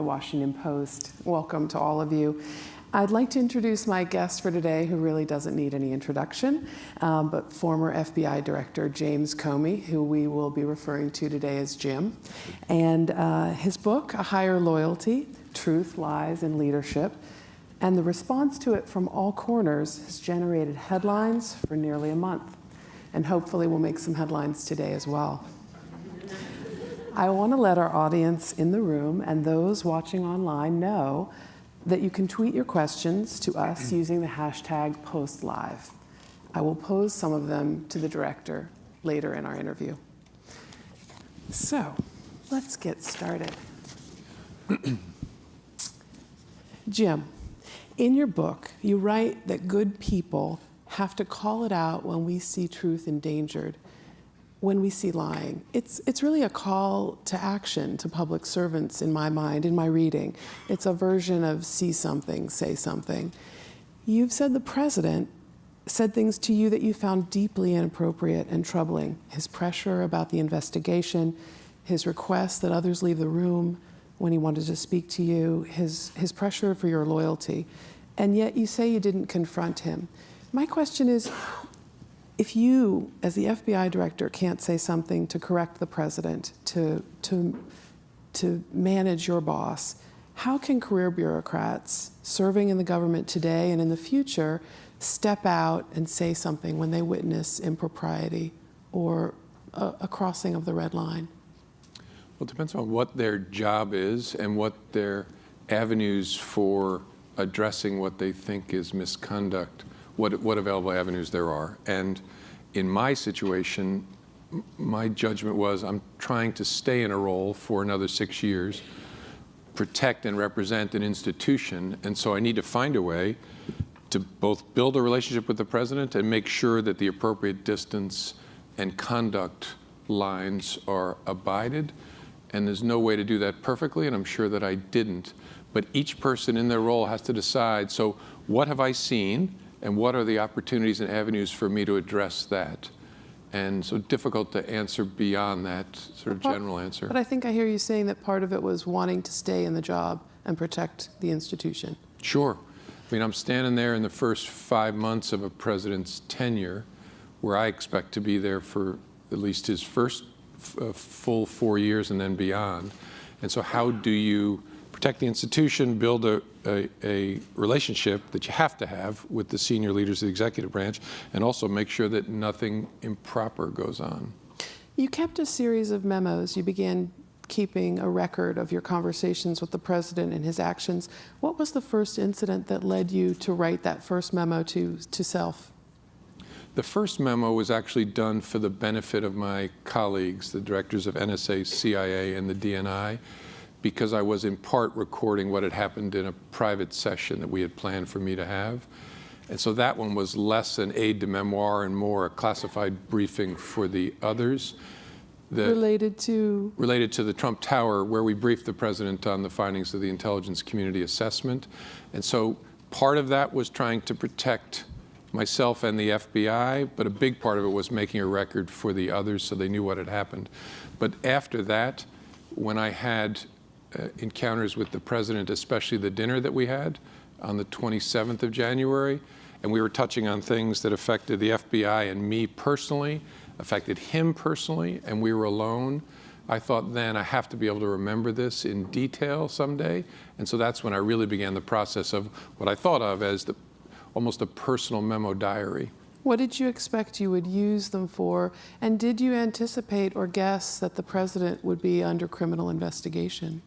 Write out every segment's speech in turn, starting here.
the Washington Post. Welcome to all of you. I'd like to introduce my guest for today, who really doesn't need any introduction, but former FBI Director James Comey, who we will be referring to today as Jim. And his book, A Higher Loyalty, Truth, Lies, and Leadership, and the response to it from all corners has generated headlines for nearly a month. And hopefully we'll make some headlines today as well. I want to let our audience in the room and those watching online know that you can tweet your questions to us using the hashtag #PostLive. I will pose some of them to the director later in our interview. So, let's get started. Jim, in your book, you write that good people have to call it out when we see truth endangered, when we see lying. It's really a call to action to public servants in my mind, in my reading. It's a version of see something, say something. You've said the president said things to you that you found deeply inappropriate and troubling. His pressure about the investigation, his request that others leave the room when he wanted to speak to you, his pressure for your loyalty. And yet you say you didn't confront him. My question is, if you, as the FBI director, can't say something to correct the president, to manage your boss, how can career bureaucrats serving in the government today and in the future step out and say something when they witness impropriety or a crossing of the red line? Well, it depends on what their job is and what their avenues for addressing what they think is misconduct, what available avenues there are. And in my situation, my judgment was I'm trying to stay in a role for another 6 years, protect and represent an institution, and so I need to find a way to both build a relationship with the president and make sure that the appropriate distance and conduct lines are abided. And there's no way to do that perfectly, and I'm sure that I didn't. But each person in their role has to decide, so what have I seen, and what are the opportunities and avenues for me to address that? And so difficult to answer beyond that sort of general answer. But I think I hear you saying that part of it was wanting to stay in the job and protect the institution. Sure. I mean, I'm standing there in the first 5 months of a president's tenure, where I expect to be there for at least his first full 4 years and then beyond. And so how do you protect the institution, build a relationship that you have to have with the senior leaders of the executive branch, and also make sure that nothing improper goes on? You kept a series of memos. You began keeping a record of your conversations with the president and his actions. What was the first incident that led you to write that first memo to self? The first memo was actually done for the benefit of my colleagues, the directors of NSA, CIA, and the DNI, because I was in part recording what had happened in a private session that we had planned for me to have. And so that one was less an aide de memoire and more a classified briefing for the others. Related to? Related to the Trump Tower, where we briefed the president on the findings of the intelligence community assessment. And so part of that was trying to protect myself and the FBI, but a big part of it was making a record for the others so they knew what had happened. But after that, when I had encounters with the president, especially the dinner that we had on the 27th of January, and we were touching on things that affected the FBI and me personally, affected him personally, and we were alone, I thought then I have to be able to remember this in detail someday. And so that's when I really began the process of what I thought of as almost a personal memo diary. What did you expect you would use them for? And did you anticipate or guess that the president would be under criminal investigation?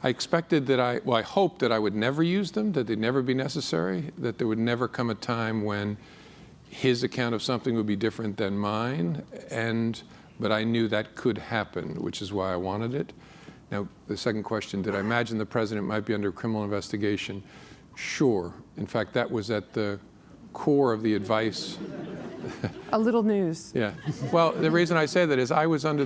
I expected that I hoped that I would never use them, that they'd never be necessary, that there would never come a time when his account of something would be different than mine, but I knew that could happen, which is why I wanted it. Now, the second question, did I imagine the president might be under criminal investigation? Sure. In fact, that was at the core of the advice. A little news. Yeah. Well, the reason I say that is I was under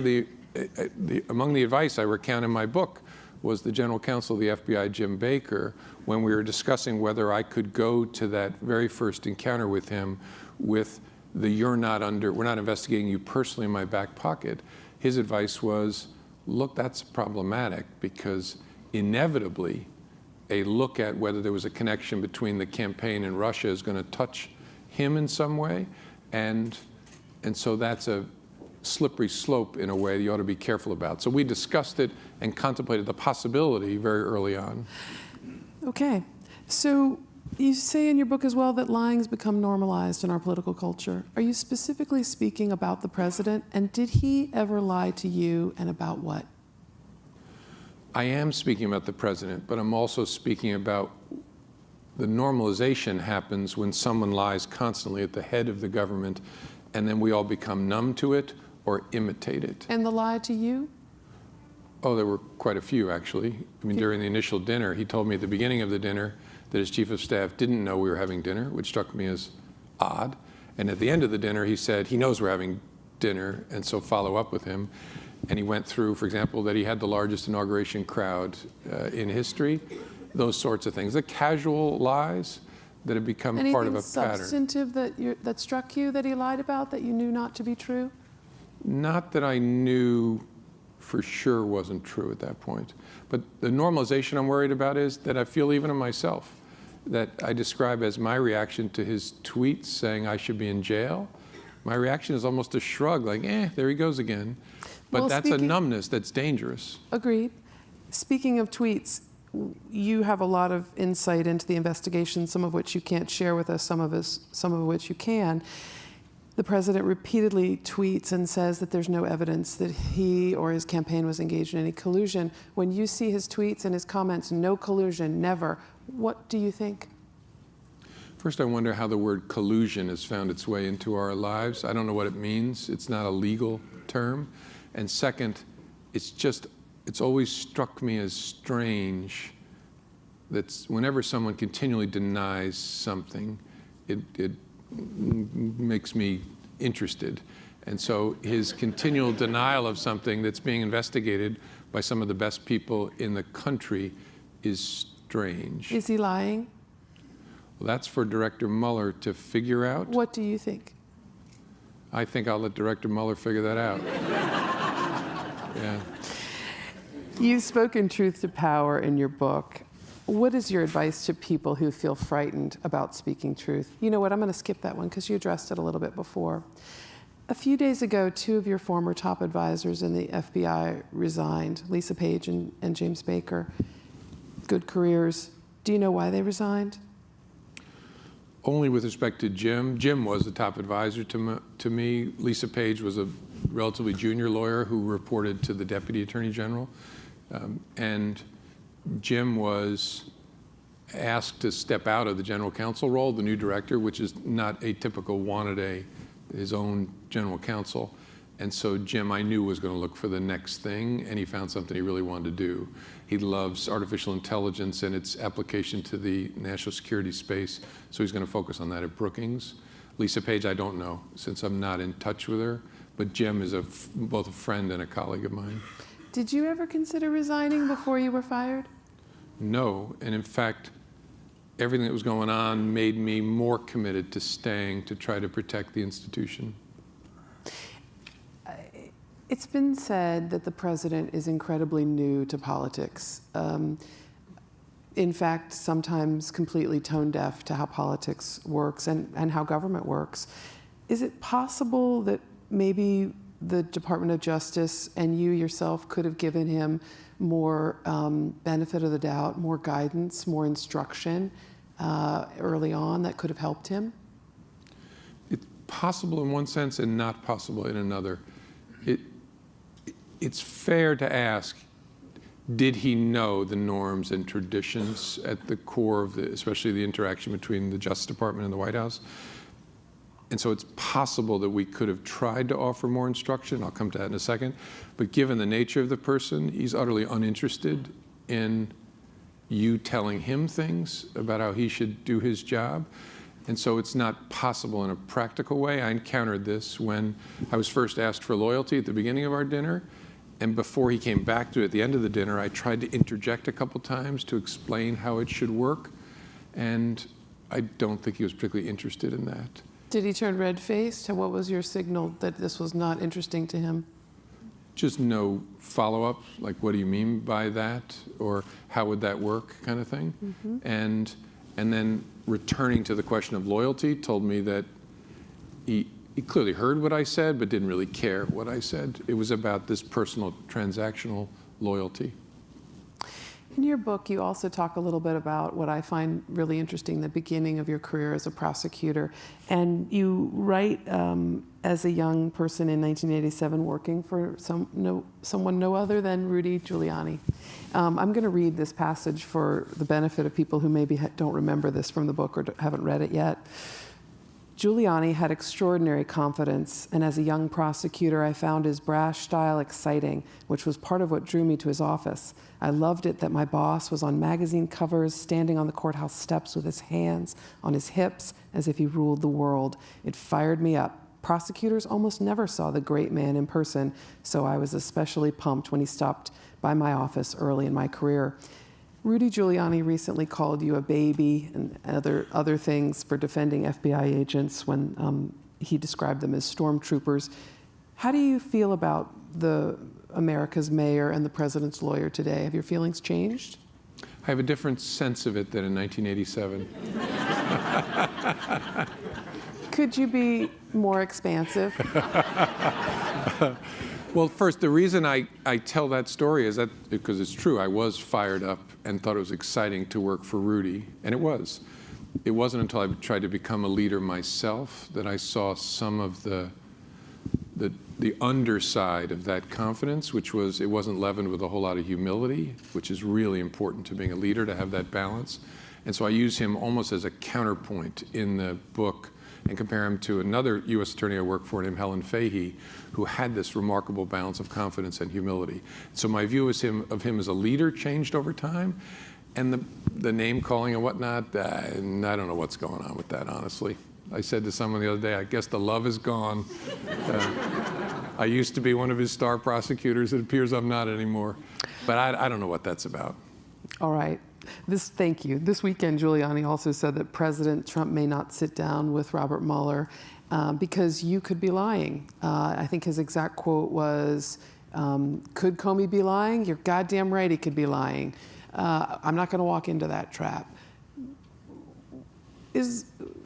among the advice I recount in my book was the general counsel of the FBI, Jim Baker, when we were discussing whether I could go to that very first encounter with him with we're not investigating you personally in my back pocket. His advice was, look, that's problematic because inevitably a look at whether there was a connection between the campaign and Russia is going to touch him in some way. And so that's a slippery slope in a way that you ought to be careful about. So we discussed it and contemplated the possibility very early on. Okay. So you say in your book as well that lying's become normalized in our political culture. Are you specifically speaking about the president? And did he ever lie to you, and about what? I am speaking about the president, but I'm also speaking about the normalization happens when someone lies constantly at the head of the government, and then we all become numb to it or imitate it. And the lie to you? Oh, there were quite a few, actually. I mean, during the initial dinner, he told me at the beginning of the dinner that his chief of staff didn't know we were having dinner, which struck me as odd. And at the end of the dinner, he said he knows we're having dinner, and so follow up with him. And he went through, for example, that he had the largest inauguration crowd in history, those sorts of things. The casual lies that have become part of a pattern. Anything substantive that struck you that he lied about that you knew not to be true? Not that I knew for sure wasn't true at that point. But the normalization I'm worried about is that I feel even in myself, that I describe as my reaction to his tweets saying I should be in jail. My reaction is almost a shrug, like, there he goes again. But Well, that's a numbness that's dangerous. Agreed. Speaking of tweets, you have a lot of insight into the investigation, some of which you can't share with us, some of which you can. The president repeatedly tweets and says that there's no evidence that he or his campaign was engaged in any collusion. When you see his tweets and his comments, no collusion, never, what do you think? First, I wonder how the word collusion has found its way into our lives. I don't know what it means. It's not a legal term. And second, it's always struck me as strange that whenever someone continually denies something, it makes me interested. And so his continual denial of something that's being investigated by some of the best people in the country is strange. Is he lying? Well, that's for Director Mueller to figure out. What do you think? I think I'll let Director Mueller figure that out. Yeah. You've spoken truth to power in your book. What is your advice to people who feel frightened about speaking truth? You know what, I'm going to skip that one because you addressed it a little bit before. A few days ago, 2 of your former top advisors in the FBI resigned, Lisa Page and James Baker. Good careers. Do you know why they resigned? Only with respect to Jim. Jim was the top advisor to me. Lisa Page was a relatively junior lawyer who reported to the Deputy Attorney General. And Jim was asked to step out of the general counsel role, the new director, which is not atypical, wanted his own general counsel. And so Jim, I knew, was going to look for the next thing, and he found something he really wanted to do. He loves artificial intelligence and its application to the national security space, so he's going to focus on that at Brookings. Lisa Page, I don't know, since I'm not in touch with her, but Jim is both a friend and a colleague of mine. Did you ever consider resigning before you were fired? No, and in fact, everything that was going on made me more committed to staying to try to protect the institution. It's been said that the president is incredibly new to politics. In fact, sometimes completely tone deaf to how politics works and how government works. Is it possible that maybe the Department of Justice and you yourself could have given him more benefit of the doubt, more guidance, more instruction early on that could have helped him? It's possible in one sense and not possible in another. It's fair to ask, did he know the norms and traditions at the core of especially the interaction between the Justice Department and the White House? And so it's possible that we could have tried to offer more instruction. I'll come to that in a second. But given the nature of the person, he's utterly uninterested in you telling him things about how he should do his job. And so it's not possible in a practical way. I encountered this when I was first asked for loyalty at the beginning of our dinner. And before he came back to it at the end of the dinner, I tried to interject a couple times to explain how it should work. And I don't think he was particularly interested in that. Did he turn red-faced? What was your signal that this was not interesting to him? just no follow-up, like what do you mean by that, or how would that work, kind of thing. And then returning to the question of loyalty, told me that he clearly heard what I said, but didn't really care what I said. It was about this personal transactional loyalty. In your book, you also talk a little bit about what I find really interesting, the beginning of your career as a prosecutor. And you write as a young person in 1987 working for someone no other than Rudy Giuliani. I'm going to read this passage for the benefit of people who maybe don't remember this from the book or haven't read it yet. Giuliani had extraordinary confidence, and as a young prosecutor, I found his brash style exciting, which was part of what drew me to his office. I loved it that my boss was on magazine covers, standing on the courthouse steps with his hands on his hips as if he ruled the world. It fired me up. Prosecutors almost never saw the great man in person, so I was especially pumped when he stopped by my office early in my career. Rudy Giuliani recently called you a baby and other things for defending FBI agents when he described them as stormtroopers. How do you feel about America's mayor and the president's lawyer today? Have your feelings changed? I have a different sense of it than in 1987. Could you be more expansive? Well, first, the reason I tell that story is that because it's true. I was fired up and thought it was exciting to work for Rudy, and it was. It wasn't until I tried to become a leader myself that I saw some of the underside of that confidence, which was it wasn't leavened with a whole lot of humility, which is really important to being a leader, to have that balance. And so I use him almost as a counterpoint in the book and compare him to another U.S. attorney I worked for named Helen Fahey, who had this remarkable balance of confidence and humility. So my view of him as a leader changed over time, and the name calling and whatnot, and I don't know what's going on with that, honestly. I said to someone the other day, I guess the love is gone. I used to be one of his star prosecutors. It appears I'm not anymore. But I don't know what that's about. All right. Thank you. This weekend, Giuliani also said that President Trump may not sit down with Robert Mueller because you could be lying. I think his exact quote was, could Comey be lying? You're goddamn right he could be lying. I'm not going to walk into that trap.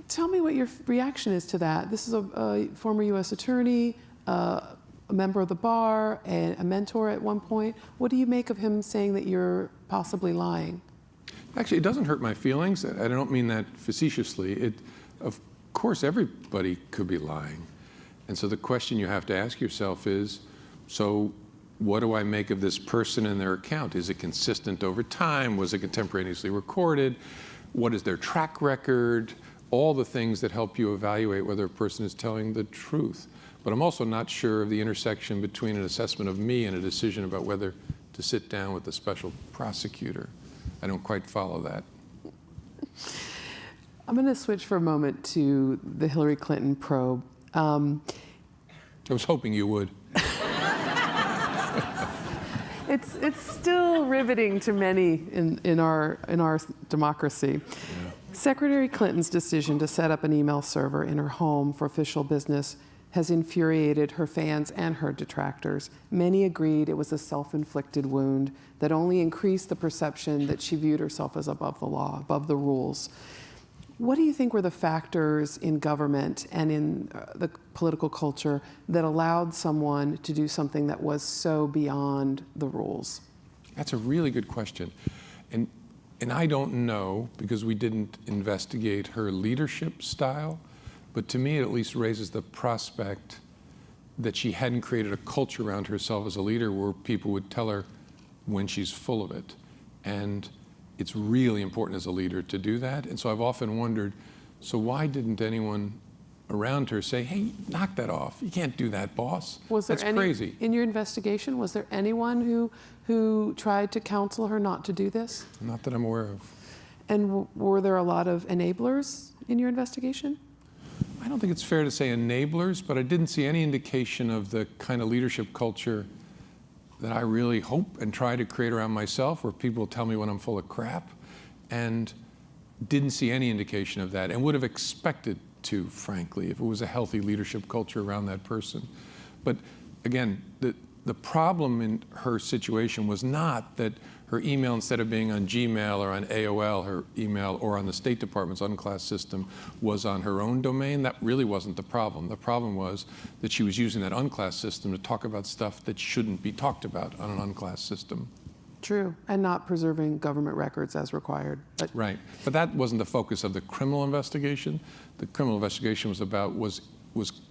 Tell me what your reaction is to that. This is a former U.S. attorney, a member of the bar, and a mentor at one point. What do you make of him saying that you're possibly lying? Actually, it doesn't hurt my feelings. I don't mean that facetiously. Of course, everybody could be lying. And so the question you have to ask yourself is, so what do I make of this person and their account? Is it consistent over time? Was it contemporaneously recorded? What is their track record? All the things that help you evaluate whether a person is telling the truth. But I'm also not sure of the intersection between an assessment of me and a decision about whether to sit down with a special prosecutor. I don't quite follow that. I'm going to switch for a moment to the Hillary Clinton probe. I was hoping you would. It's still riveting to many in our democracy. Yeah. Secretary Clinton's decision to set up an email server in her home for official business has infuriated her fans and her detractors. Many agreed it was a self-inflicted wound that only increased the perception that she viewed herself as above the law, above the rules. What do you think were the factors in government and in the political culture that allowed someone to do something that was so beyond the rules? That's a really good question. And I don't know, because we didn't investigate her leadership style, but to me it at least raises the prospect that she hadn't created a culture around herself as a leader where people would tell her when she's full of it. And it's really important as a leader to do that. And so I've often wondered, so why didn't anyone around her say, hey, knock that off. You can't do that, boss. That's crazy. In your investigation, was there anyone who tried to counsel her not to do this? Not that I'm aware of. And were there a lot of enablers in your investigation? I don't think it's fair to say enablers, but I didn't see any indication of the kind of leadership culture that I really hope and try to create around myself, where people tell me when I'm full of crap, and didn't see any indication of that, and would have expected to, frankly, if it was a healthy leadership culture around that person. But again, the problem in her situation was not that her email, instead of being on Gmail or on AOL, her email, or on the State Department's unclassed system, was on her own domain. That really wasn't the problem. The problem was that she was using that unclassed system to talk about stuff that shouldn't be talked about on an unclassed system. True, and not preserving government records as required. But right, but that wasn't the focus of the criminal investigation. The criminal investigation was about was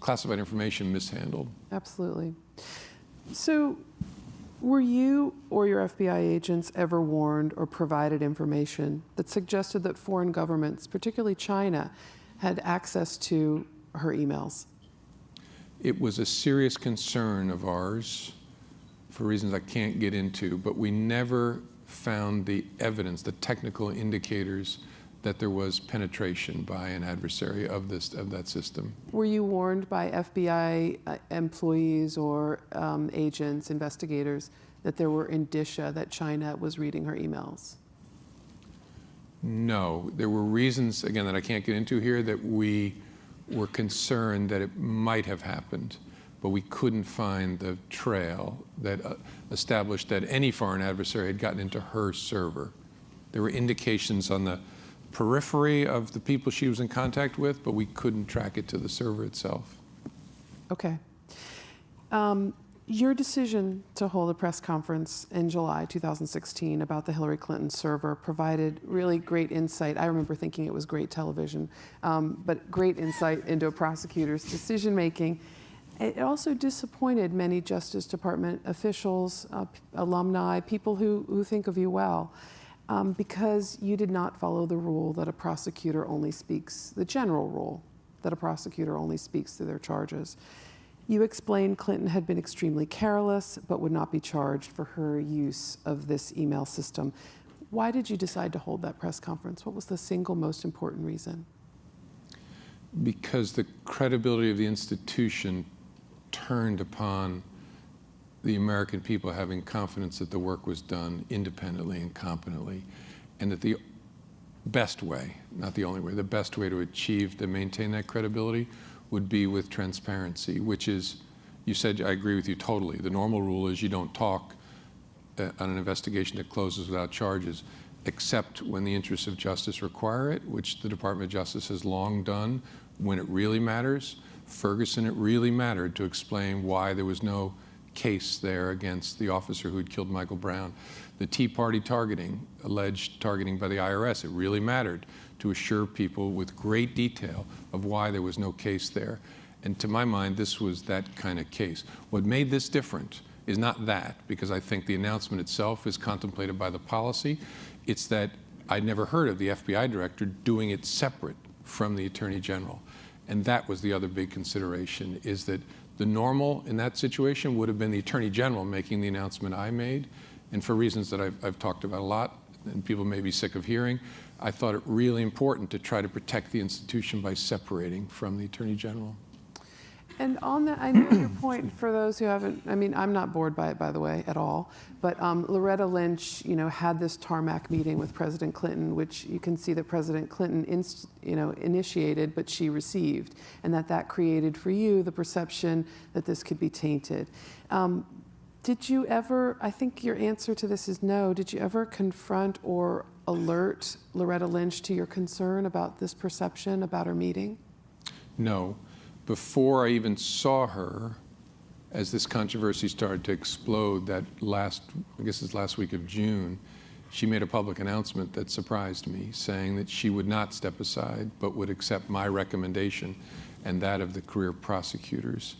classified information mishandled. Absolutely. So, were you or your FBI agents ever warned or provided information that suggested that foreign governments, particularly China, had access to her emails? It was a serious concern of ours for reasons I can't get into, but we never found the evidence, the technical indicators that there was penetration by an adversary of that system. Were you warned by FBI employees or agents, investigators, that there were indicia that China was reading her emails? No. There were reasons, again, that I can't get into here, that we were concerned that it might have happened, but we couldn't find the trail that established that any foreign adversary had gotten into her server. There were indications on the periphery of the people she was in contact with, but we couldn't track it to the server itself. Okay. Your decision to hold a press conference in July 2016 about the Hillary Clinton server provided really great insight. I remember thinking it was great television, but great insight into a prosecutor's decision-making. It also disappointed many Justice Department officials, alumni, people who think of you well, because you did not follow the rule that a prosecutor only speaks, the general rule that a prosecutor only speaks to their charges. You explained Clinton had been extremely careless, but would not be charged for her use of this email system. Why did you decide to hold that press conference? What was the single most important reason? Because the credibility of the institution turned upon the American people having confidence that the work was done independently and competently, and that the best way, not the only way, the best way to achieve, to maintain that credibility would be with transparency, which is, you said, I agree with you totally. The normal rule is you don't talk on an investigation that closes without charges, except when the interests of justice require it, which the Department of Justice has long done when it really matters. Ferguson, it really mattered to explain why there was no case there against the officer who had killed Michael Brown. The Tea Party targeting, alleged targeting by the IRS, it really mattered to assure people with great detail of why there was no case there. And to my mind, this was that kind of case. What made this different is not that, because I think the announcement itself is contemplated by the policy. It's that I'd never heard of the FBI director doing it separate from the Attorney General. And that was the other big consideration, is that the normal in that situation would have been the Attorney General making the announcement I made. And for reasons that I've talked about a lot, and people may be sick of hearing, I thought it really important to try to protect the institution by separating from the Attorney General. And on that, I know your point, for those who haven't, I mean, I'm not bored by it, by the way, at all, but Loretta Lynch, had this tarmac meeting with President Clinton, which you can see that President Clinton, initiated, but she received, and that created for you the perception that this could be tainted. Did you ever, I think your answer to this is no, did you ever confront or alert Loretta Lynch to your concern about this perception about her meeting? No. Before I even saw her, as this controversy started to explode that last week of June, she made a public announcement that surprised me, saying that she would not step aside, but would accept my recommendation and that of the career prosecutors.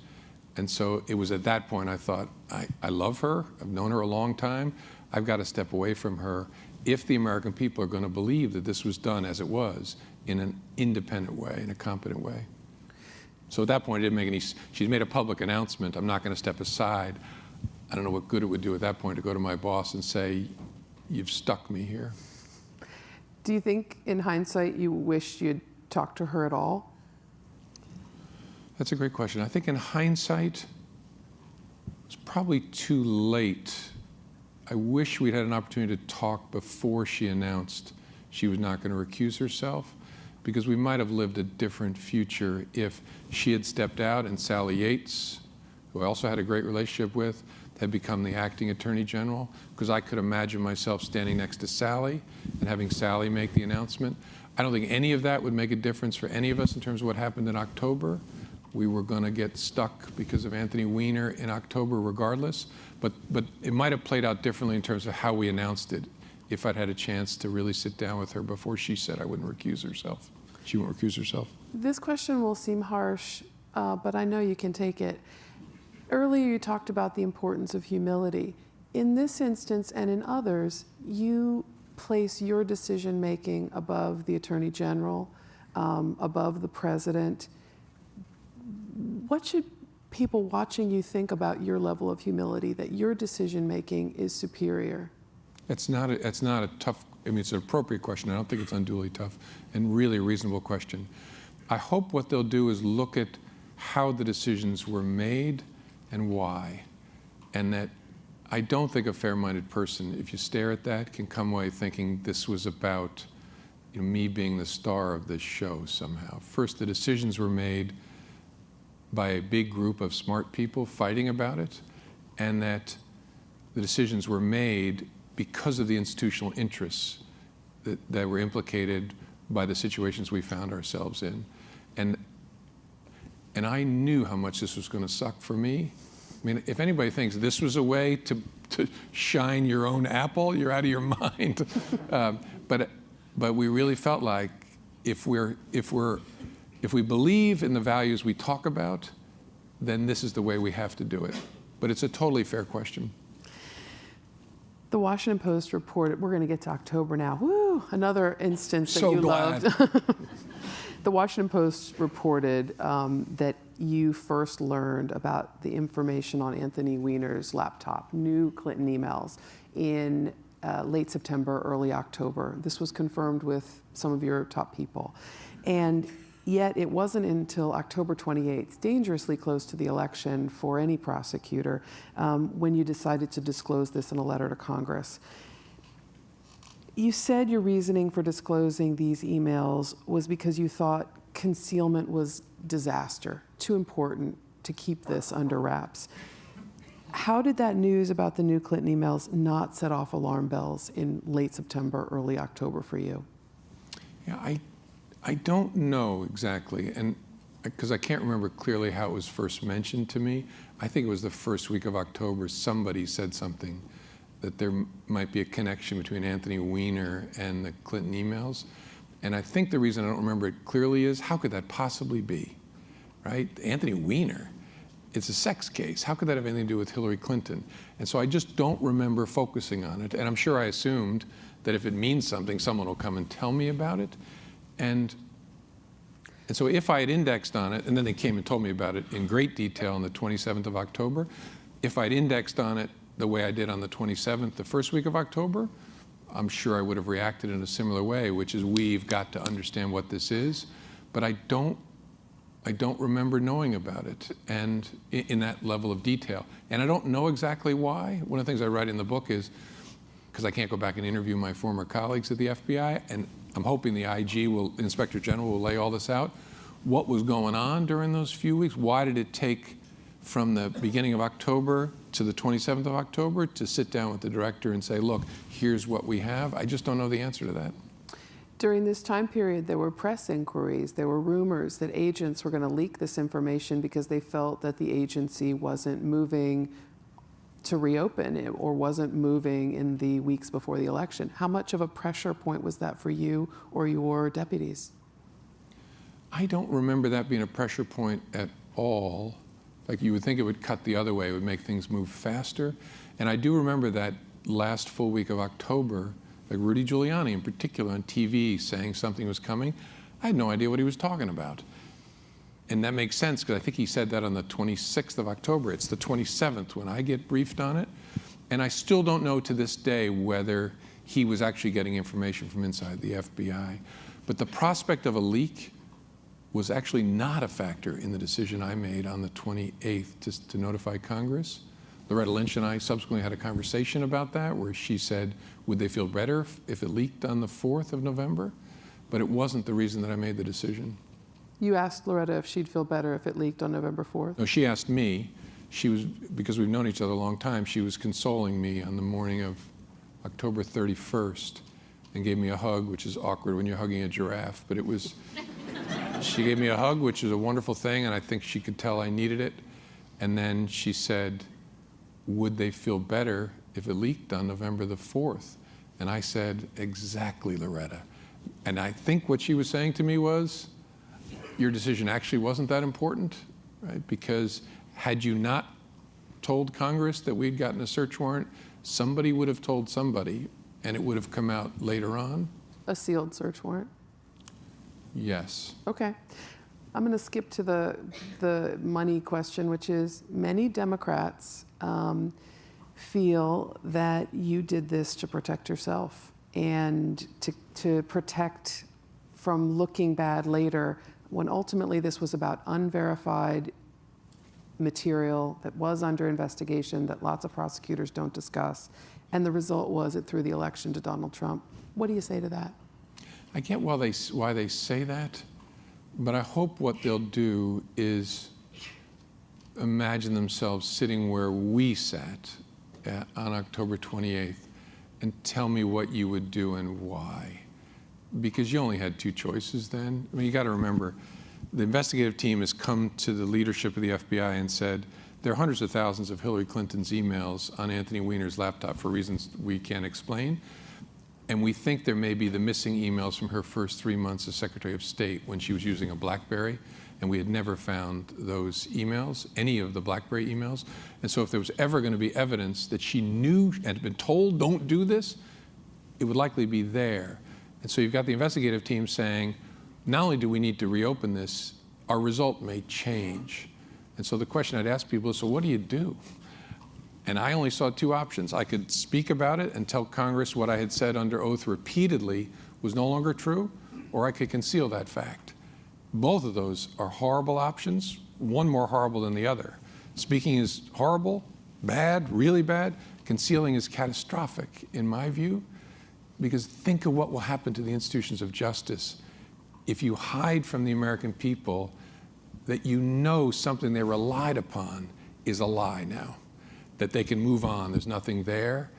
And so it was at that point I thought, I love her, I've known her a long time, I've got to step away from her if the American people are going to believe that this was done as it was, in an independent way, in a competent way. So at that point, it didn't make any sense. She's made a public announcement, I'm not going to step aside. I don't know what good it would do at that point to go to my boss and say, you've stuck me here. Do you think, in hindsight, you wish you'd talked to her at all? That's a great question. I think in hindsight, it's probably too late. I wish we'd had an opportunity to talk before she announced she was not going to recuse herself, because we might have lived a different future if she had stepped out and Sally Yates, who I also had a great relationship with, had become the acting attorney general, because I could imagine myself standing next to Sally and having Sally make the announcement. I don't think any of that would make a difference for any of us in terms of what happened in October. We were going to get stuck because of Anthony Weiner in October regardless, but it might have played out differently in terms of how we announced it if I'd had a chance to really sit down with her before she said I wouldn't recuse herself. She won't recuse herself. This question will seem harsh, but I know you can take it. Earlier you talked about the importance of humility. In this instance and in others, you place your decision-making above the Attorney General, above the President. What should people watching you think about your level of humility, that your decision-making is superior? It's not a tough, I mean, it's an appropriate question. I don't think it's unduly tough and really a reasonable question. I hope what they'll do is look at how the decisions were made and why. And that I don't think a fair-minded person, if you stare at that, can come away thinking this was about me being the star of this show somehow. First, the decisions were made by a big group of smart people fighting about it, and that the decisions were made because of the institutional interests that were implicated by the situations we found ourselves in. And I knew how much this was going to suck for me. I mean, if anybody thinks this was a way to shine your own apple, you're out of your mind. But we really felt like if we believe in the values we talk about, then this is the way we have to do it. But it's a totally fair question. The Washington Post reported, we're going to get to October now. Woo, another instance that So you glad. loved. The Washington Post reported that you first learned about the information on Anthony Weiner's laptop, new Clinton emails, in late September, early October. This was confirmed with some of your top people. And yet it wasn't until October 28th, dangerously close to the election for any prosecutor, when you decided to disclose this in a letter to Congress. You said your reasoning for disclosing these emails was because you thought concealment was disaster, too important to keep this under wraps. How did that news about the new Clinton emails not set off alarm bells in late September, early October for you? Yeah, I don't know exactly, and because I can't remember clearly how it was first mentioned to me. I think it was the first week of October, somebody said something that there might be a connection between Anthony Weiner and the Clinton emails. And I think the reason I don't remember it clearly is, how could that possibly be, right? Anthony Weiner, it's a sex case. How could that have anything to do with Hillary Clinton? And so I just don't remember focusing on it. And I'm sure I assumed that if it means something, someone will come and tell me about it. And so if I had indexed on it, and then they came and told me about it in great detail on the 27th of October, if I'd indexed on it the way I did on the 27th, the first week of October, I'm sure I would have reacted in a similar way, which is we've got to understand what this is. But I don't remember knowing about it and in that level of detail. And I don't know exactly why. One of the things I write in the book is, because I can't go back and interview my former colleagues at the FBI, and I'm hoping the Inspector General will lay all this out. What was going on during those few weeks? Why did it take from the beginning of October to the 27th of October to sit down with the director and say, look, here's what we have? I just don't know the answer to that. During this time period, there were press inquiries. There were rumors that agents were going to leak this information because they felt that the agency wasn't moving to reopen it or wasn't moving in the weeks before the election. How much of a pressure point was that for you or your deputies? I don't remember that being a pressure point at all. Like, you would think it would cut the other way, it would make things move faster. And I do remember that last full week of October, like Rudy Giuliani in particular on TV saying something was coming. I had no idea what he was talking about. And that makes sense, because I think he said that on the 26th of October. It's the 27th when I get briefed on it. And I still don't know to this day whether he was actually getting information from inside the FBI. But the prospect of a leak was actually not a factor in the decision I made on the 28th to notify Congress. Loretta Lynch and I subsequently had a conversation about that, where she said, would they feel better if it leaked on the 4th of November? But it wasn't the reason that I made the decision. You asked Loretta if she'd feel better if it leaked on November 4th? No, she asked me. because we've known each other a long time, she was consoling me on the morning of October 31st and gave me a hug, which is awkward when you're hugging a giraffe, but she gave me a hug, which is a wonderful thing, and I think she could tell I needed it. And then she said, would they feel better if it leaked on November the 4th? And I said, exactly, Loretta. And I think what she was saying to me was, your decision actually wasn't that important, right? Because had you not told Congress that we'd gotten a search warrant, somebody would have told somebody, and it would have come out later on. A sealed search warrant? Yes. Okay. I'm going to skip to the money question, which is many Democrats feel that you did this to protect yourself and to protect from looking bad later, when ultimately this was about unverified material that was under investigation that lots of prosecutors don't discuss. And the result was it threw the election to Donald Trump. What do you say to that? I get why they say that, but I hope what they'll do is imagine themselves sitting where we sat on October 28th and tell me what you would do and why. Because you only had two choices then. I mean, you got to remember, the investigative team has come to the leadership of the FBI and said, there are hundreds of thousands of Hillary Clinton's emails on Anthony Weiner's laptop for reasons we can't explain. And we think there may be the missing emails from her first 3 months as Secretary of State when she was using a BlackBerry, and we had never found those emails, any of the BlackBerry emails. And so if there was ever going to be evidence that she knew and had been told, don't do this, it would likely be there. And so you've got the investigative team saying, not only do we need to reopen this, our result may change. And so the question I'd ask people is, so what do you do? And I only saw two options. I could speak about it and tell Congress what I had said under oath repeatedly was no longer true, or I could conceal that fact. Both of those are horrible options, one more horrible than the other. Speaking is horrible, bad, really bad. Concealing is catastrophic, in my view, because think of what will happen to the institutions of justice if you hide from the American people that you know something they relied upon is a lie now, that they can move on, there's nothing there.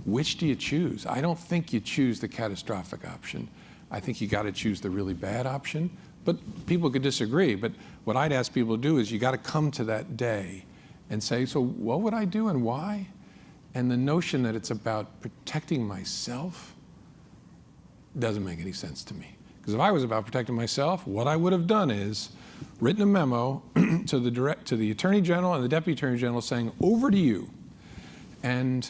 Which do you choose? I don't think you choose the catastrophic option. I think you got to choose the really bad option. But people could disagree. But what I'd ask people to do is you got to come to that day and say, so what would I do and why? And the notion that it's about protecting myself doesn't make any sense to me. Because if I was about protecting myself, what I would have done is written a memo to the Attorney General and the Deputy Attorney General saying, over to you. And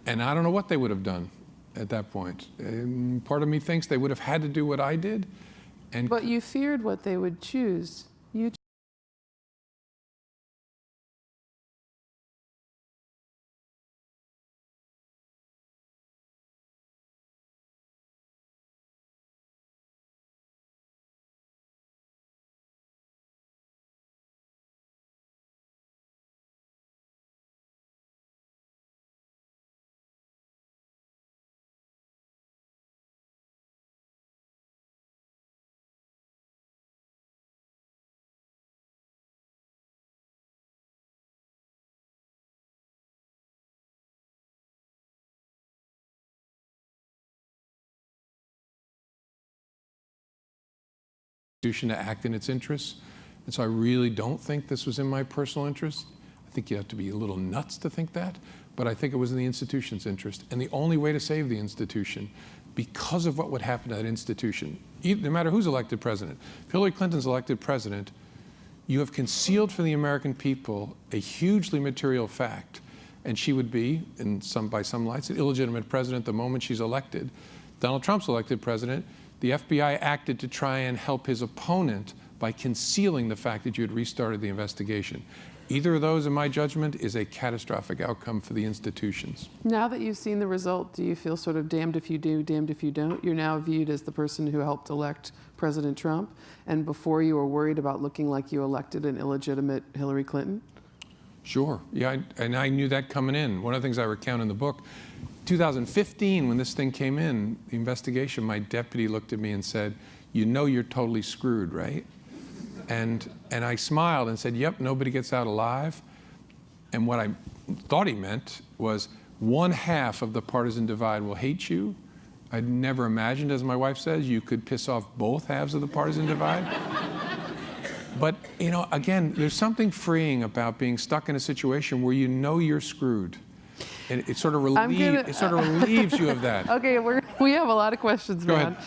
I don't know what they would have done at that point. And part of me thinks they would have had to do what I did. But you feared what they would choose. You to act in its interests. And so I really don't think this was in my personal interest. I think you have to be a little nuts to think that, but I think it was in the institution's interest. And the only way to save the institution, because of what would happen to that institution, no matter who's elected president, if Hillary Clinton's elected president, you have concealed from the American people a hugely material fact, and she would be, by some lights, an illegitimate president the moment she's elected. Donald Trump's elected president. The FBI acted to try and help his opponent by concealing the fact that you had restarted the investigation. Either of those, in my judgment, is a catastrophic outcome for the institutions. Now that you've seen the result, do you feel sort of damned if you do, damned if you don't? You're now viewed as the person who helped elect President Trump, and before you were worried about looking like you elected an illegitimate Hillary Clinton? Sure, yeah, and I knew that coming in. One of the things I recount in the book, 2015, when this thing came in, the investigation, my deputy looked at me and said, you know you're totally screwed, right? And I smiled and said, yep, nobody gets out alive. And what I thought he meant was, one half of the partisan divide will hate you. I'd never imagined, as my wife says, you could piss off both halves of the partisan divide. But, you know, again, there's something freeing about being stuck in a situation where you know you're screwed. And it sort of relieves you of that. Okay, we have a lot of questions, Go man. ahead.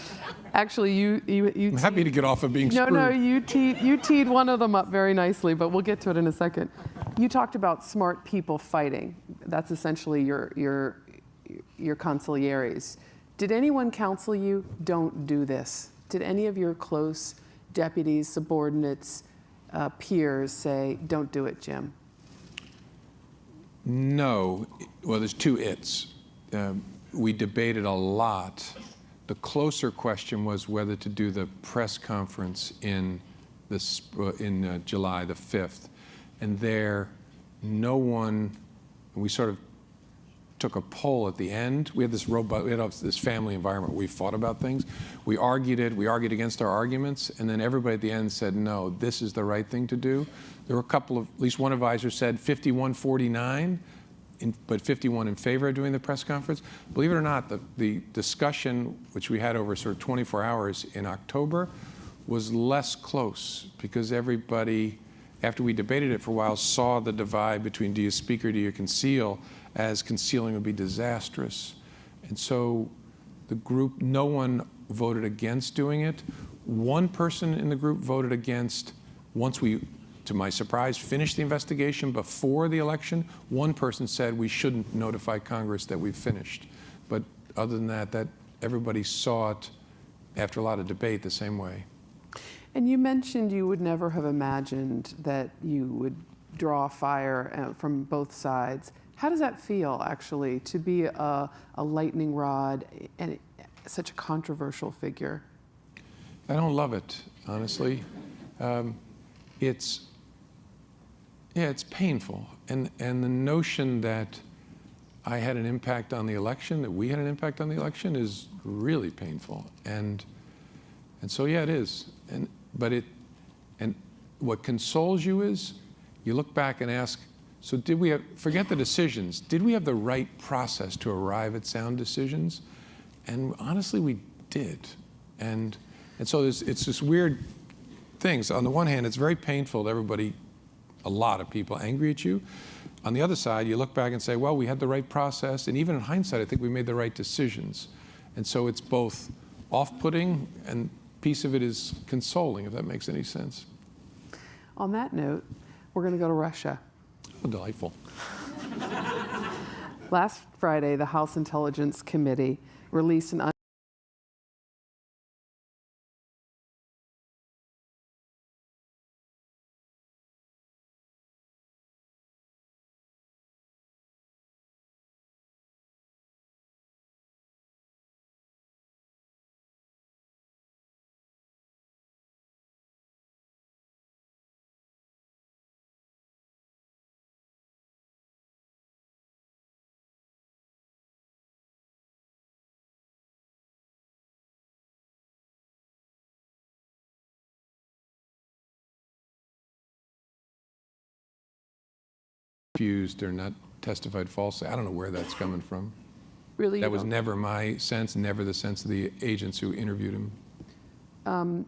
Actually, you I'm happy to get off of being screwed. No, you teed one of them up very nicely, but we'll get to it in a second. You talked about smart people fighting. That's essentially your consiglieres. Did anyone counsel you, don't do this? Did any of your close deputies, subordinates, peers say, don't do it, Jim? No. Well, there's two it's. We debated a lot. The closer question was whether to do the press conference in July the 5th. And there, no one, we sort of took a poll at the end. We had this family environment where we fought about things. We argued against our arguments, and then everybody at the end said, no, this is the right thing to do. There were at least one advisor said 51-49, but 51 in favor of doing the press conference. Believe it or not, the discussion, which we had over sort of 24 hours in October, was less close because everybody, after we debated it for a while, saw the divide between do you speak or do you conceal, as concealing would be disastrous. And so the group, no one voted against doing it. One person in the group voted against once we, to my surprise, finished the investigation before the election. One person said we shouldn't notify Congress that we've finished. But other than that, everybody saw it after a lot of debate the same way. And you mentioned you would never have imagined that you would draw fire from both sides. How does that feel, actually, to be a lightning rod and such a controversial figure? I don't love it, honestly. It's painful. And the notion that I had an impact on the election, that we had an impact on the election, is really painful. And so, yeah, it is. But what consoles you is you look back and ask, so did we have, forget the decisions, did we have the right process to arrive at sound decisions? And honestly, we did. And so it's this weird thing. So on the one hand, it's very painful to everybody, a lot of people angry at you. On the other side, you look back and say, well, we had the right process. And even in hindsight, I think we made the right decisions. And so it's both off-putting and piece of it is consoling, if that makes any sense. On that note, we're going to go to Russia. Oh, delightful. Last Friday, the House Intelligence Committee released an Accused or not testified falsely. I don't know where that's coming from. really. That was never my sense, never the sense of the agents who interviewed him.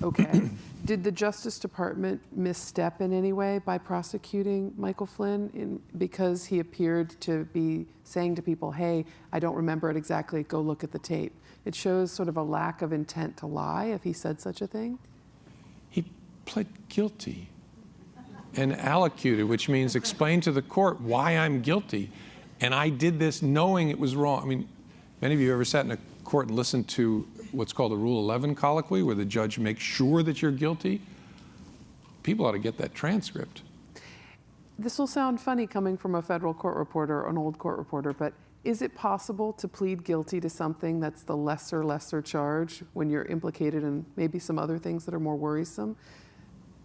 Okay. Did the Justice Department misstep in any way by prosecuting Michael Flynn because he appeared to be saying to people, hey, I don't remember it exactly, go look at the tape? It shows sort of a lack of intent to lie if he said such a thing. He pled guilty and allocuted, which means explain to the court why I'm guilty. And I did this knowing it was wrong. I mean, many of you ever sat in a court and listened to what's called a Rule 11 colloquy, where the judge makes sure that you're guilty? People ought to get that transcript. This will sound funny coming from a federal court reporter, or an old court reporter, but is it possible to plead guilty to something that's the lesser charge when you're implicated in maybe some other things that are more worrisome?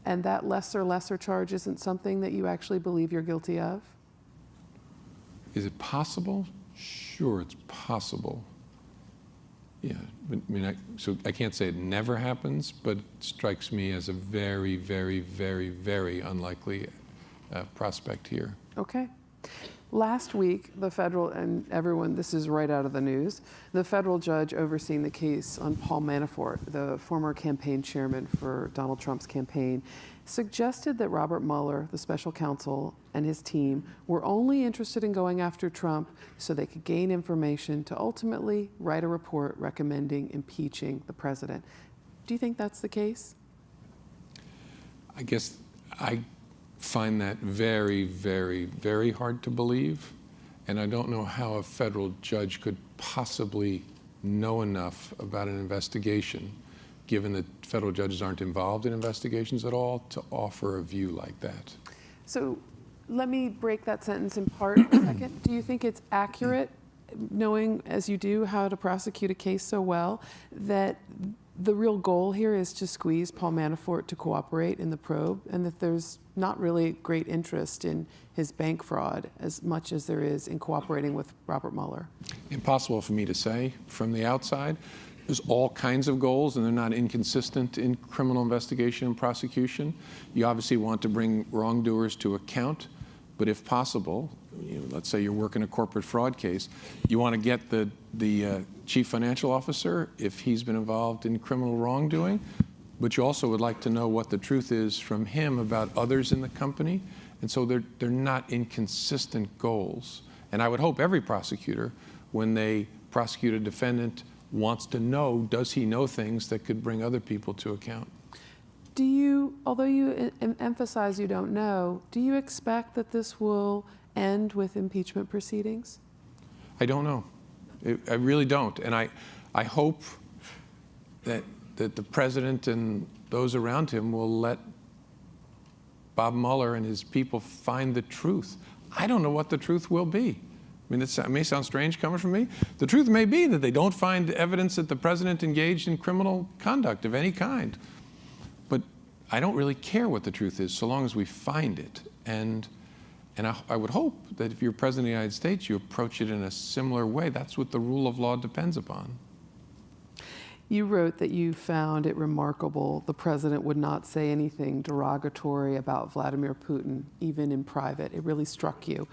And that lesser charge isn't something that you actually believe you're guilty of? Is it possible? Sure, it's possible. Yeah, but, I mean, so I can't say it never happens, but it strikes me as a very, very, very, very unlikely prospect here. Okay. Last week, the federal, and everyone, this is right out of the news, the federal judge overseeing the case on Paul Manafort, the former campaign chairman for Donald Trump's campaign, suggested that Robert Mueller, the special counsel, and his team were only interested in going after Trump so they could gain information to ultimately write a report recommending impeaching the president. Do you think that's the case? I guess I find that very, very, very hard to believe. And I don't know how a federal judge could possibly know enough about an investigation, given that federal judges aren't involved in investigations at all, to offer a view like that. So let me break that sentence in part a second. Do you think it's accurate, knowing as you do how to prosecute a case so well, that the real goal here is to squeeze Paul Manafort to cooperate in the probe, and that there's not really great interest in his bank fraud as much as there is in cooperating with Robert Mueller? Impossible for me to say from the outside. There's all kinds of goals, and they're not inconsistent in criminal investigation and prosecution. You obviously want to bring wrongdoers to account, but if possible, let's say you're working a corporate fraud case, you want to get the chief financial officer if he's been involved in criminal wrongdoing, but you also would like to know what the truth is from him about others in the company. And so they're not inconsistent goals. And I would hope every prosecutor, when they prosecute a defendant, wants to know, does he know things that could bring other people to account? Do you, although you emphasize you don't know, do you expect that this will end with impeachment proceedings? I don't know. I really don't. And I hope that the president and those around him will let Bob Mueller and his people find the truth. I don't know what the truth will be. I mean, it may sound strange coming from me. The truth may be that they don't find evidence that the president engaged in criminal conduct of any kind. But I don't really care what the truth is so long as we find it. And I would hope that if you're president of the United States, you approach it in a similar way. That's what the rule of law depends upon. You wrote that you found it remarkable the president would not say anything derogatory about Vladimir Putin, even in private. It really struck you.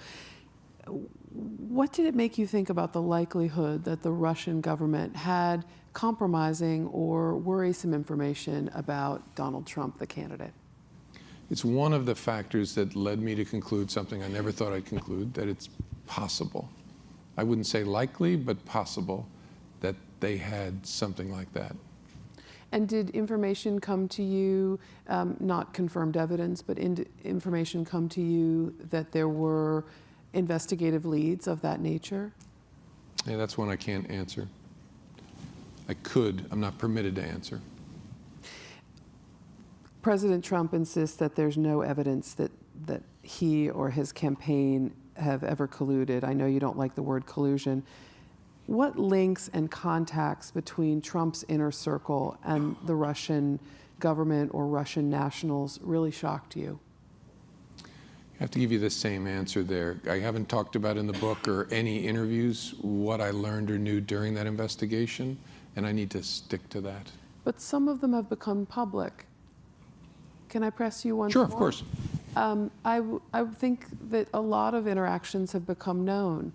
What did it make you think about the likelihood that the Russian government had compromising or worrisome information about Donald Trump, the candidate? It's one of the factors that led me to conclude something I never thought I'd conclude, that it's possible. I wouldn't say likely, but possible that they had something like that. And did information come to you, not confirmed evidence, but information come to you that there were investigative leads of that nature? Yeah, that's one I can't answer. I could, I'm not permitted to answer. President Trump insists that there's no evidence that he or his campaign have ever colluded. I know you don't like the word collusion. What links and contacts between Trump's inner circle and the Russian government or Russian nationals really shocked you? I have to give you the same answer there. I haven't talked about in the book or any interviews what I learned or knew during that investigation, and I need to stick to that. But some of them have become public. Can I press you once Sure, more? of course. I think that a lot of interactions have become known.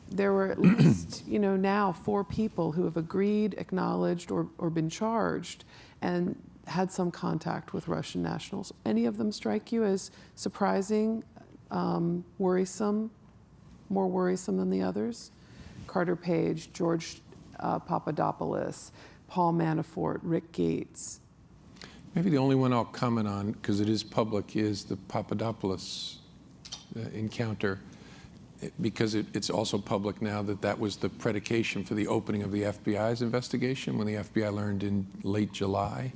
There were at least, now 4 people who have agreed, acknowledged, or been charged and had some contact with Russian nationals. Any of them strike you as surprising, worrisome, more worrisome than the others? Carter Page, George Papadopoulos, Paul Manafort, Rick Gates. Maybe the only one I'll comment on, because it is public, is the Papadopoulos encounter, because it's also public now that was the predication for the opening of the FBI's investigation, when the FBI learned in late July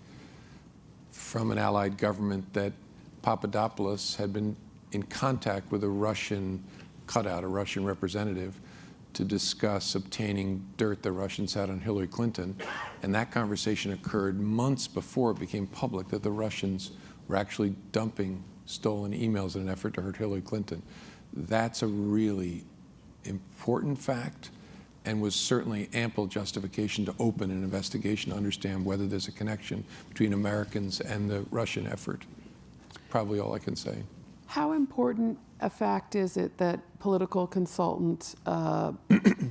from an allied government that Papadopoulos had been in contact with a Russian cutout, a Russian representative, to discuss obtaining dirt the Russians had on Hillary Clinton. And that conversation occurred months before it became public that the Russians were actually dumping stolen emails in an effort to hurt Hillary Clinton. That's a really important fact and was certainly ample justification to open an investigation to understand whether there's a connection between Americans and the Russian effort. Probably all I can say. How important a fact is it that political consultant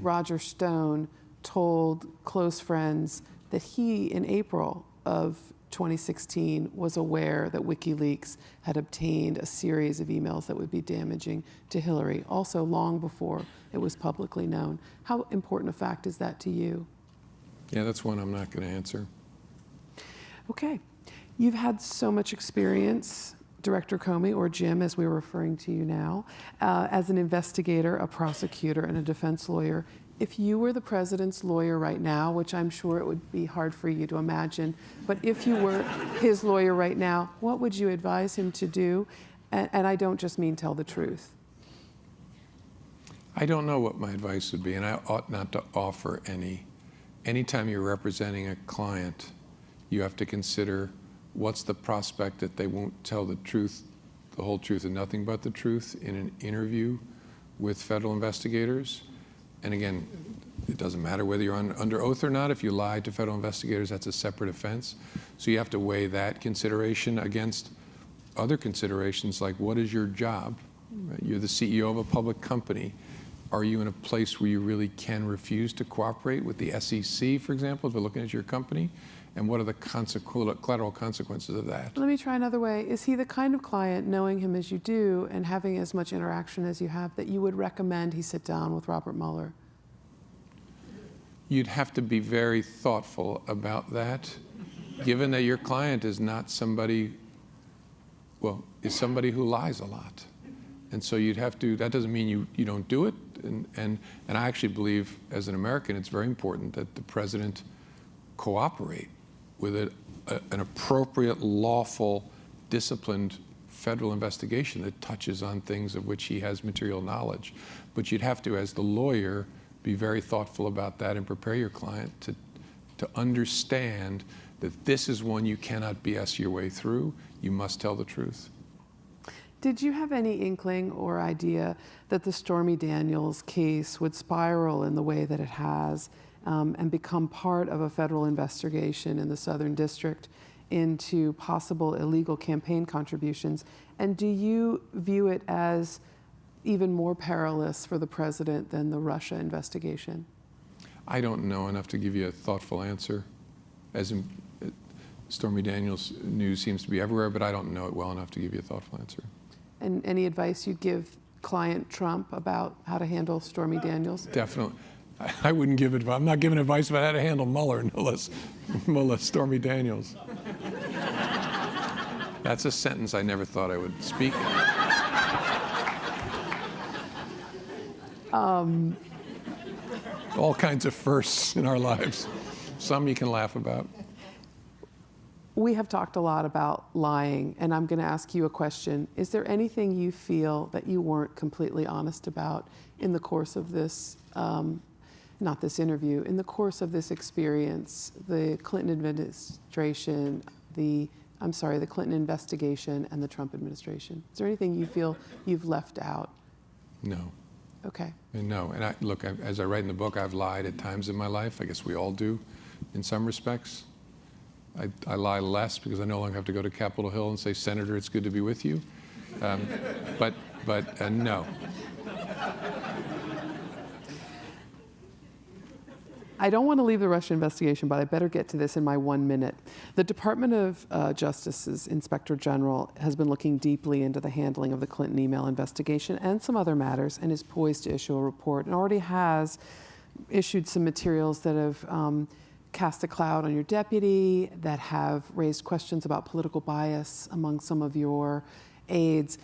Roger Stone told close friends that he, in April of 2016, was aware that WikiLeaks had obtained a series of emails that would be damaging to Hillary, also long before it was publicly known? How important a fact is that to you? Yeah, that's one I'm not going to answer. Okay. You've had so much experience, Director Comey, or Jim, as we're referring to you now, as an investigator, a prosecutor, and a defense lawyer. If you were the president's lawyer right now, which I'm sure it would be hard for you to imagine, but if you were his lawyer right now, what would you advise him to do? And I don't just mean tell the truth. I don't know what my advice would be, and I ought not to offer any. Anytime you're representing a client, you have to consider what's the prospect that they won't tell the truth, the whole truth, and nothing but the truth in an interview with federal investigators. And again, it doesn't matter whether you're under oath or not. If you lie to federal investigators, that's a separate offense. So you have to weigh that consideration against other considerations, like what is your job? Right? You're the CEO of a public company. Are you in a place where you really can refuse to cooperate with the SEC, for example, if they're looking at your company? And what are the collateral consequences of that? Let me try another way. Is he the kind of client, knowing him as you do and having as much interaction as you have, that you would recommend he sit down with Robert Mueller? You'd have to be very thoughtful about that, given that your client is not somebody, well, is somebody who lies a lot. And so you'd have to, that doesn't mean you don't do it. And I actually believe, as an American, it's very important that the president cooperate with an appropriate, lawful, disciplined federal investigation that touches on things of which he has material knowledge. But you'd have to, as the lawyer, be very thoughtful about that and prepare your client to understand that this is one you cannot BS your way through. You must tell the truth. Did you have any inkling or idea that the Stormy Daniels case would spiral in the way that it has and become part of a federal investigation in the Southern District into possible illegal campaign contributions? And do you view it as even more perilous for the president than the Russia investigation? I don't know enough to give you a thoughtful answer. As in, Stormy Daniels news seems to be everywhere, but I don't know it well enough to give you a thoughtful answer. And any advice you'd give client Trump about how to handle Stormy Daniels? Definitely. I wouldn't give advice. I'm not giving advice about how to handle Mueller, no less Stormy Daniels. That's a sentence I never thought I would speak. All kinds of firsts in our lives. Some you can laugh about. We have talked a lot about lying, and I'm going to ask you a question. Is there anything you feel that you weren't completely honest about in the course of this, not this interview, in the course of this experience, the Clinton administration, the Clinton investigation and the Trump administration? Is there anything you feel you've left out? No. Okay. No, and look, as I write in the book, I've lied at times in my life. I guess we all do, in some respects. I lie less because I no longer have to go to Capitol Hill and say, Senator, it's good to be with you. But no. I don't want to leave the Russia investigation, but I better get to this in my 1 minute. The Department of Justice's Inspector General has been looking deeply into the handling of the Clinton email investigation and some other matters, and is poised to issue a report, and already has issued some materials that have cast a cloud on your deputy, that have raised questions about political bias among some of your aides.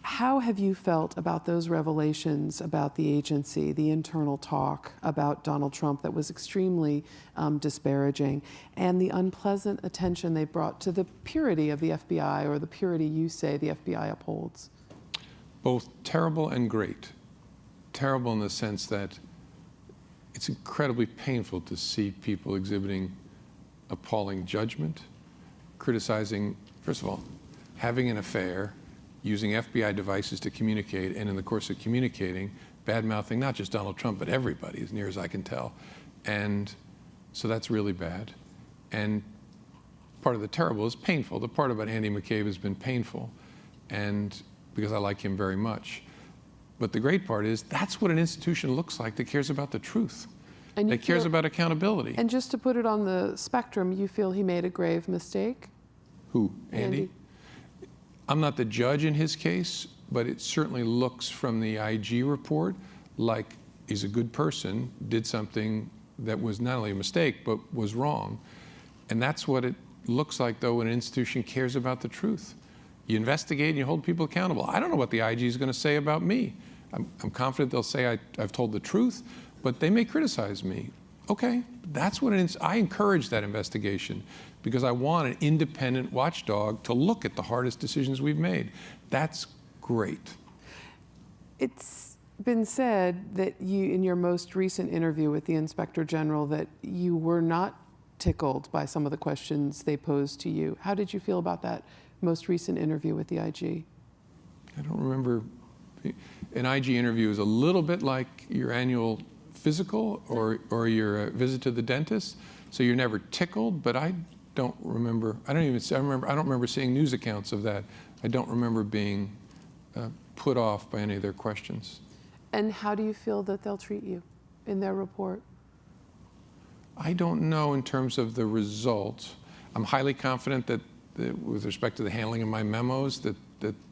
How have you felt about those revelations about the agency, the internal talk about Donald Trump that was extremely disparaging, and the unpleasant attention they brought to the purity of the FBI, or the purity you say the FBI upholds? Both terrible and great. Terrible in the sense that it's incredibly painful to see people exhibiting appalling judgment, criticizing, first of all, having an affair, using FBI devices to communicate, and in the course of communicating, bad-mouthing not just Donald Trump, but everybody, as near as I can tell. And so that's really bad. And part of the terrible is painful. The part about Andy McCabe has been painful, and because I like him very much. But the great part is that's what an institution looks like that cares about the truth, that cares about accountability. And just to put it on the spectrum, you feel he made a grave mistake? Who, Andy? I'm not the judge in his case, but it certainly looks from the IG report like he's a good person, did something that was not only a mistake, but was wrong. And that's what it looks like, though, when an institution cares about the truth. You investigate and you hold people accountable. I don't know what the IG is going to say about me. I'm confident they'll say I've told the truth, but they may criticize me. Okay, that's what I encourage that investigation because I want an independent watchdog to look at the hardest decisions we've made. That's great. It's been said that you, in your most recent interview with the Inspector General, that you were not tickled by some of the questions they posed to you. How did you feel about that most recent interview with the IG? I don't remember. An IG interview is a little bit like your annual physical or your visit to the dentist, so you're never tickled, but I don't remember. I don't remember seeing news accounts of that. I don't remember being put off by any of their questions. And how do you feel that they'll treat you in their report? I don't know in terms of the results. I'm highly confident that with respect to the handling of my memos, that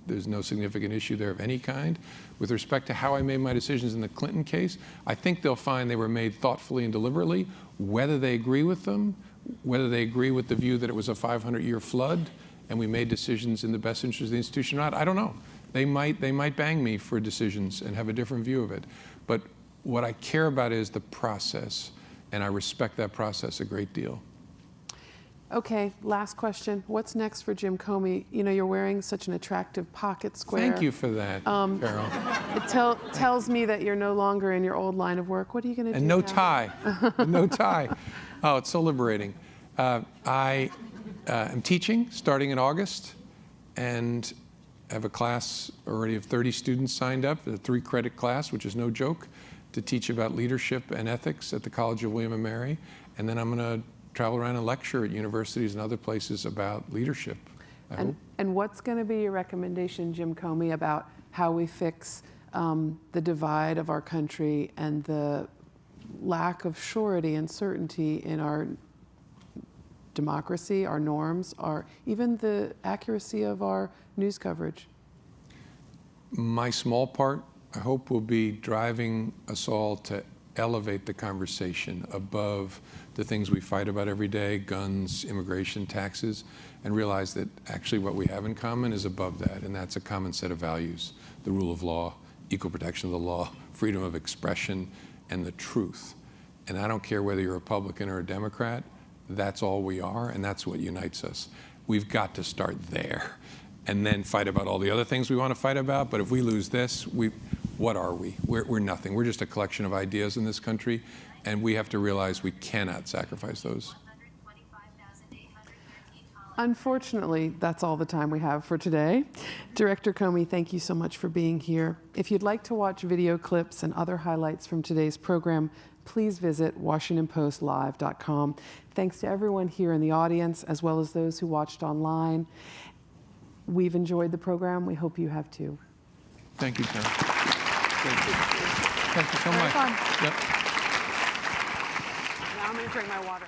there's no significant issue there of any kind. With respect to how I made my decisions in the Clinton case, I think they'll find they were made thoughtfully and deliberately. Whether they agree with them, whether they agree with the view that it was a 500-year flood and we made decisions in the best interest of the institution or not, I don't know. They might bang me for decisions and have a different view of it. But what I care about is the process, and I respect that process a great deal. Okay, last question. What's next for Jim Comey? You know, you're wearing such an attractive pocket square. Thank you for that, Carol. It tells me that you're no longer in your old line of work. What are you going to do And no now? tie. No tie. Oh, it's so liberating. I am teaching starting in August, and I have a class already of 30 students signed up, a 3-credit class, which is no joke, to teach about leadership and ethics at the College of William & Mary. And then I'm going to travel around and lecture at universities and other places about leadership. And what's going to be your recommendation, Jim Comey, about how we fix the divide of our country and the lack of surety and certainty in our democracy, our norms, even the accuracy of our news coverage? My small part, I hope, will be driving us all to elevate the conversation above the things we fight about every day, guns, immigration, taxes, and realize that actually what we have in common is above that, and that's a common set of values: the rule of law, equal protection of the law, freedom of expression, and the truth. And I don't care whether you're a Republican or a Democrat, that's all we are, and that's what unites us. We've got to start there and then fight about all the other things we want to fight about. But if we lose this, what are we? We're nothing. We're just a collection of ideas in this country, and we have to realize we cannot sacrifice those. Unfortunately, that's all the time we have for today. Director Comey, thank you so much for being here. If you'd like to watch video clips and other highlights from today's program, please visit WashingtonPostLive.com. Thanks to everyone here in the audience, as well as those who watched online. We've enjoyed the program. We hope you have too. Thank you, Carol. Thank you. Thank you so much. Very fun. Yep. Now I'm going to drink my water.